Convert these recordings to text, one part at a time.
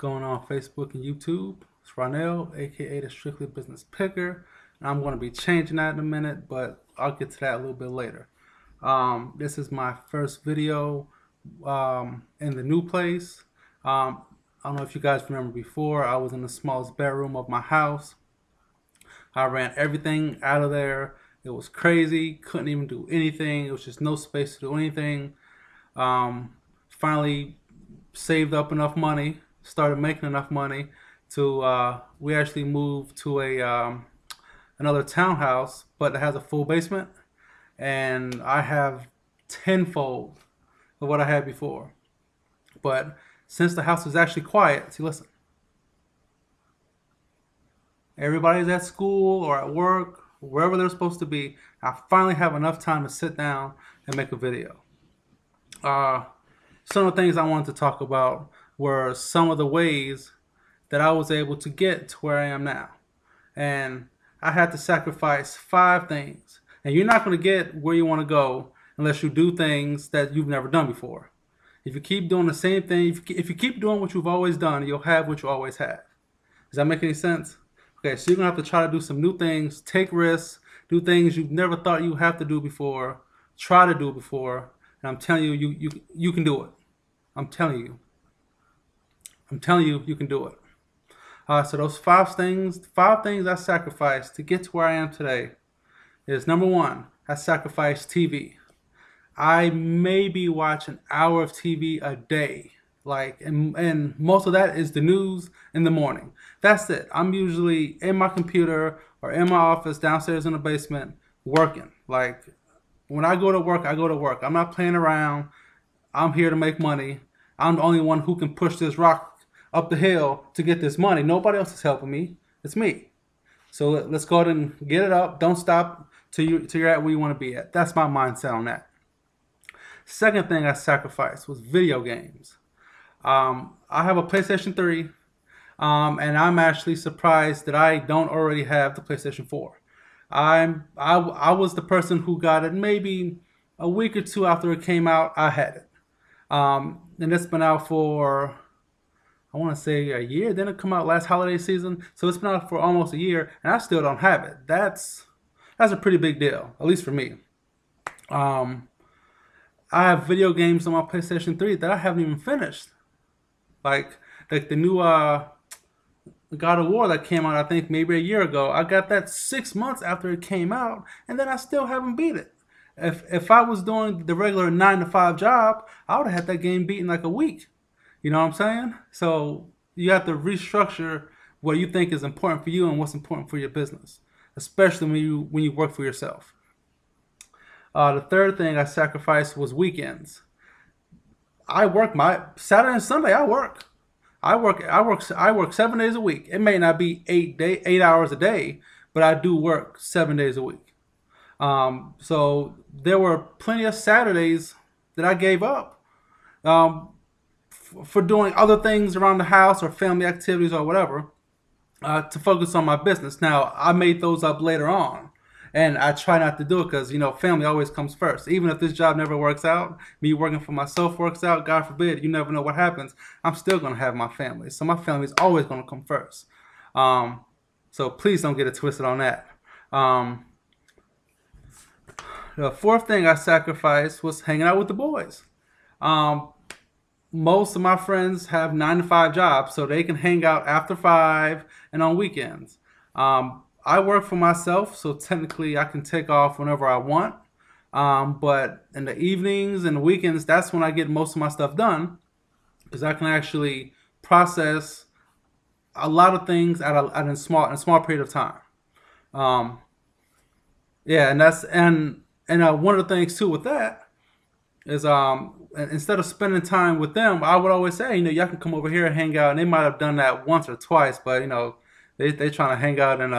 going on Facebook and YouTube? It's Ronell, aka the Strictly Business Picker. And I'm going to be changing that in a minute, but I'll get to that a little bit later. This is my first video in the new place. I don't know if you guys remember before, I was in the smallest bedroom of my house. I ran everything out of there. It was crazy, couldn't even do anything. It was just no space to do anything. Finally saved up enough money, started making enough money to we actually moved to a another townhouse, but it has a full basement, and I have tenfold of what I had before. But since the house was actually quiet, see, listen, everybody's at school or at work, wherever they're supposed to be. I finally have enough time to sit down and make a video. Some of the things I wanted to talk about were some of the ways that I was able to get to where I am now. And I had to sacrifice 5 things. And you're not going to get where you want to go unless you do things that you've never done before. If you keep doing the same thing, if you keep doing what you've always done, you'll have what you always have. Does that make any sense? Okay, so you're going to have to try to do some new things, take risks, do things you've never thought you have to do before, try to do before, and I'm telling you, you can do it. I'm telling you, you can do it. So those 5 things I sacrificed to get to where I am today is, number 1, I sacrificed TV. I maybe watch an hour of TV a day. And most of that is the news in the morning. That's it. I'm usually in my computer or in my office downstairs in the basement working. Like, when I go to work, I go to work. I'm not playing around. I'm here to make money. I'm the only one who can push this rock up the hill to get this money. Nobody else is helping me. It's me. So let's go ahead and get it up. Don't stop till you're at where you want to be at. That's my mindset on that. Second thing I sacrificed was video games. I have a PlayStation 3, and I'm actually surprised that I don't already have the PlayStation 4. I was the person who got it maybe a week or 2 after it came out. I had it, and it's been out for, I want to say, a year. Then it come out last holiday season, so it's been out for almost a year, and I still don't have it. That's a pretty big deal, at least for me. I have video games on my PlayStation 3 that I haven't even finished. Like the new God of War that came out, I think maybe a year ago. I got that 6 months after it came out, and then I still haven't beat it. If I was doing the regular 9 to 5 job, I would have had that game beaten like a week. You know what I'm saying? So you have to restructure what you think is important for you and what's important for your business, especially when you work for yourself. The third thing I sacrificed was weekends. I work my Saturday and Sunday. I work. I work 7 days a week. It may not be 8 hours a day, but I do work 7 days a week. So there were plenty of Saturdays that I gave up for doing other things around the house or family activities or whatever to focus on my business. Now, I made those up later on, and I try not to do it because, family always comes first. Even if this job never works out, me working for myself works out, God forbid, you never know what happens, I'm still going to have my family. So my family is always going to come first. So please don't get it twisted on that. The fourth thing I sacrificed was hanging out with the boys. Most of my friends have 9 to 5 jobs, so they can hang out after 5 and on weekends. I work for myself, so technically I can take off whenever I want. But in the evenings and the weekends, that's when I get most of my stuff done, because I can actually process a lot of things in a small period of time. Yeah, and one of the things too with that is instead of spending time with them, I would always say, y'all can come over here and hang out. And they might have done that once or twice, but they trying to hang out and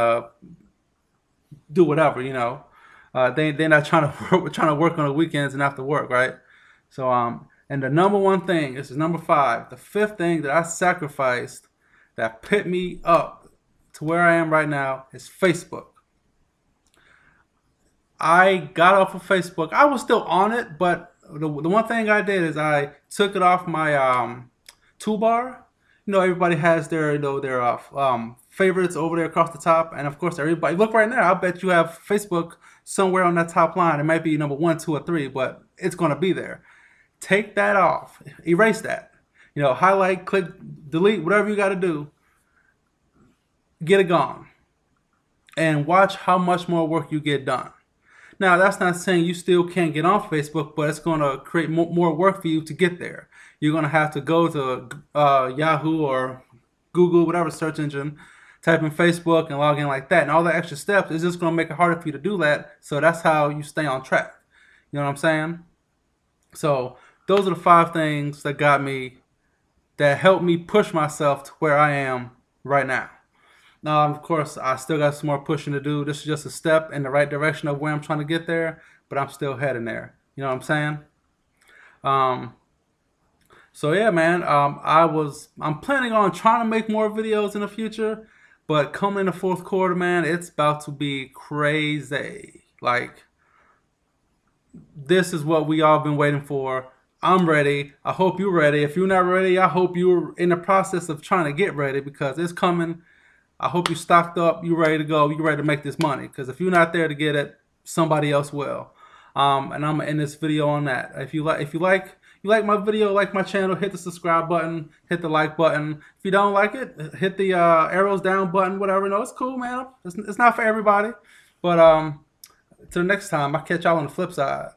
do whatever. They're not trying to work on the weekends and after work, right? So and the number one thing, this is number 5, the 5th thing that I sacrificed that put me up to where I am right now is Facebook. I got off of Facebook. I was still on it, but the one thing I did is I took it off my toolbar you know, everybody has their, you know, their favorites over there across the top, and of course, everybody look right now. I bet you have Facebook somewhere on that top line. It might be number 1, 2, or 3, but it's going to be there. Take that off, erase that. You know, highlight, click, delete, whatever you got to do. Get it gone, and watch how much more work you get done. Now, that's not saying you still can't get on Facebook, but it's going to create more work for you to get there. You're going to have to go to Yahoo or Google, whatever search engine, type in Facebook and log in like that. And all the extra steps is just going to make it harder for you to do that. So that's how you stay on track. You know what I'm saying? So those are the 5 things that helped me push myself to where I am right now. Now, of course, I still got some more pushing to do. This is just a step in the right direction of where I'm trying to get there, but I'm still heading there. You know what I'm saying? So yeah, man, I'm planning on trying to make more videos in the future, but coming in the fourth quarter, man, it's about to be crazy. Like, this is what we all been waiting for. I'm ready. I hope you're ready. If you're not ready, I hope you're in the process of trying to get ready, because it's coming. I hope you're stocked up, you're ready to go, you're ready to make this money. Because if you're not there to get it, somebody else will. And I'm gonna end this video on that. If you like my video, like my channel, hit the subscribe button, hit the like button. If you don't like it, hit the arrows down button, whatever. No, it's cool, man. It's not for everybody. But till next time, I'll catch y'all on the flip side.